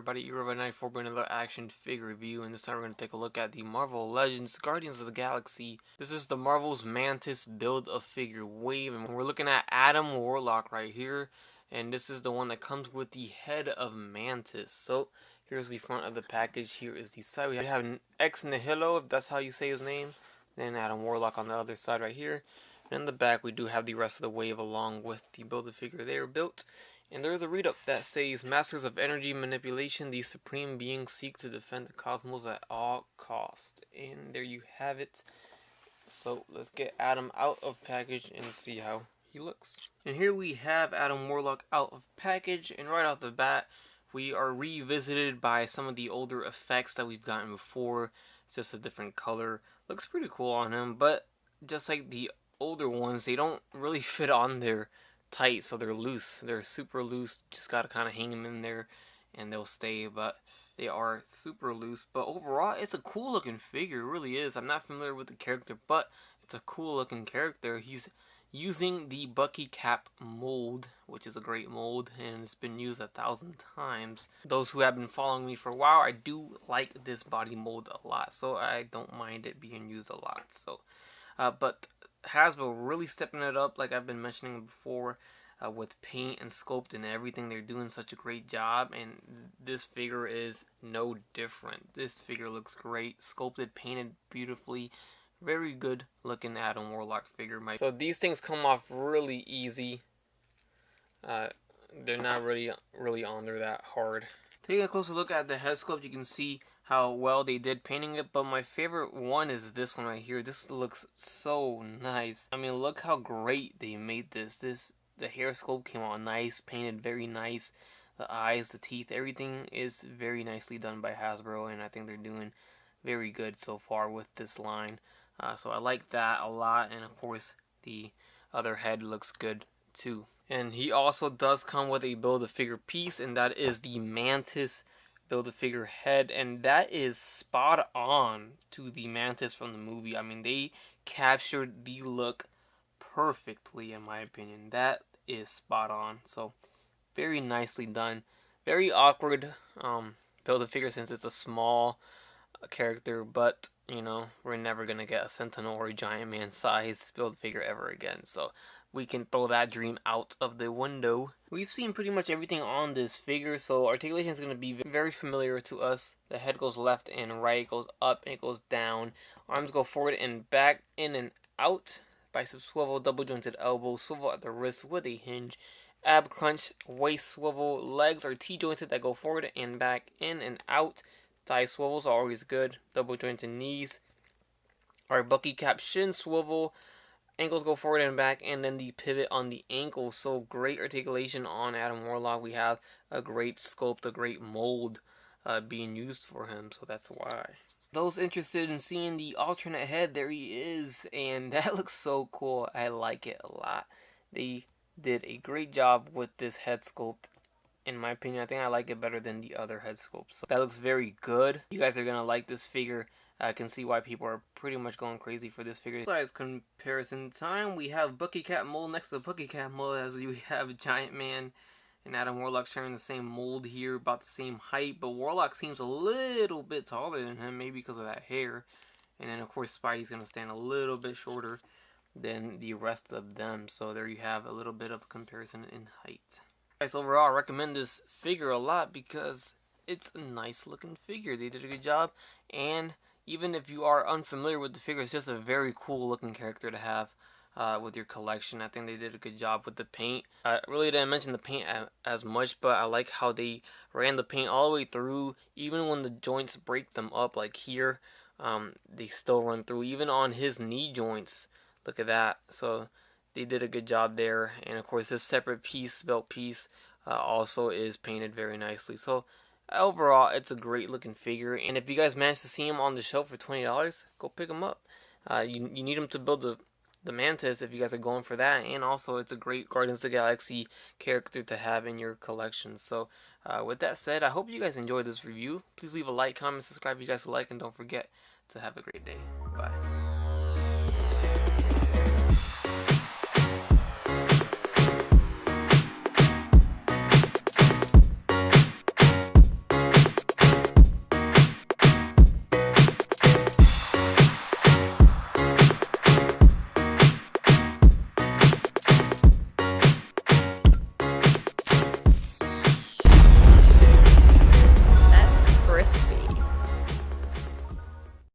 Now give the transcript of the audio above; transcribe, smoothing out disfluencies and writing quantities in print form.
everybody, Euro94 bringing another action figure review, and this time we're going to take a look at the Marvel Legends Guardians of the Galaxy. This is the Marvel's Mantis Build-A-Figure wave, and we're looking at Adam Warlock right here, and this is the one that comes with the head of Mantis. So, here's the front of the package, here is the side. We have an Ex Nihilo, if that's how you say his name, then Adam Warlock on the other side right here. And in the back, we do have the rest of the wave along with the Build-A-Figure there built. And there is a read-up that says, Masters of Energy Manipulation, the Supreme Beings seek to defend the cosmos at all cost. And there you have it. So let's get Adam out of package and see how he looks. And here we have Adam Warlock out of package, and right off the bat, we are revisited by some of the older effects that we've gotten before. It's just a different color. Looks pretty cool on him, but just like the older ones, they don't really fit on there tight, so they're loose. They're super loose. Just gotta kind of hang them in there and they'll stay, but they are super loose. But overall, it's a cool looking figure. It really is. I'm not familiar with the character, but it's a cool looking character. He's using the Bucky Cap mold, which is a great mold, and it's been used 1,000 times. Those who have been following me for a while, I do like this body mold a lot, so I don't mind it being used a lot. So but Hasbro really stepping it up, like I've been mentioning before, with paint and sculpt and everything. They're doing such a great job, and this figure is no different. This figure looks great, sculpted, painted beautifully. Very good looking Adam Warlock figure. So these things come off really easy. They're not really on there that hard. Taking a closer look at the head sculpt, you can see how well they did painting it, but my favorite one is this one right here. This looks so nice. I mean, look how great they made this. The hair sculpt came out nice, painted very nice. The eyes, the teeth, everything is very nicely done by Hasbro, and I think they're doing very good so far with this line. So I like that a lot, and of course the other head looks good too. And he also does come with a Build-A-Figure piece, and that is the Mantis Build-A-Figure head, and that is spot on to the Mantis from the movie. I mean, they captured the look perfectly, in my opinion. That is spot on. So very nicely done. Very awkward Build-A-Figure since it's a small character, but you know, we're never gonna get a Sentinel or a Giant Man size Build-A-Figure ever again, so we can throw that dream out of the window. We've seen pretty much everything on this figure, so articulation is going to be very familiar to us. The head goes left and right, it goes up and it goes down. Arms go forward and back, in and out. Bicep swivel, double jointed elbow, swivel at the wrist with a hinge. Ab crunch, waist swivel. Legs are T-jointed that go forward and back, in and out. Thigh swivels are always good. Double jointed knees. Our Bucky Cap shin swivel. Ankles go forward and back, and then the pivot on the ankle. So great articulation on Adam Warlock. We have a great sculpt, a great mold being used for him, so that's why. Those interested in seeing the alternate head, there he is, and that looks so cool. I like it a lot. They did a great job with this head sculpt. In my opinion, I think I like it better than the other head sculpt. So that looks very good. You guys are going to like this figure. I can see why people are pretty much going crazy for this figure. Size comparison time. We have Bucky Cap mold next to Bucky Cap mold, as you have Giant Man and Adam Warlock sharing the same mold here, about the same height. But Warlock seems a little bit taller than him, maybe because of that hair. And then of course Spidey's going to stand a little bit shorter than the rest of them. So there you have a little bit of a comparison in height. Guys, overall I recommend this figure a lot because it's a nice looking figure. They did a good job, and even if you are unfamiliar with the figure, it's just a very cool looking character to have with your collection. I think they did a good job with the paint. I really didn't mention the paint as much, but I like how they ran the paint all the way through. Even when the joints break them up, like here, they still run through. Even on his knee joints, look at that. So they did a good job there. And of course, this separate piece, belt piece, also is painted very nicely. So overall, it's a great looking figure, and if you guys manage to see him on the shelf for $20, go pick him up. You need him to build the Mantis if you guys are going for that, and also it's a great Guardians of the Galaxy character to have in your collection. So with that said, I hope you guys enjoyed this review. Please leave a like, comment, subscribe if you guys would like, and don't forget to have a great day. Bye.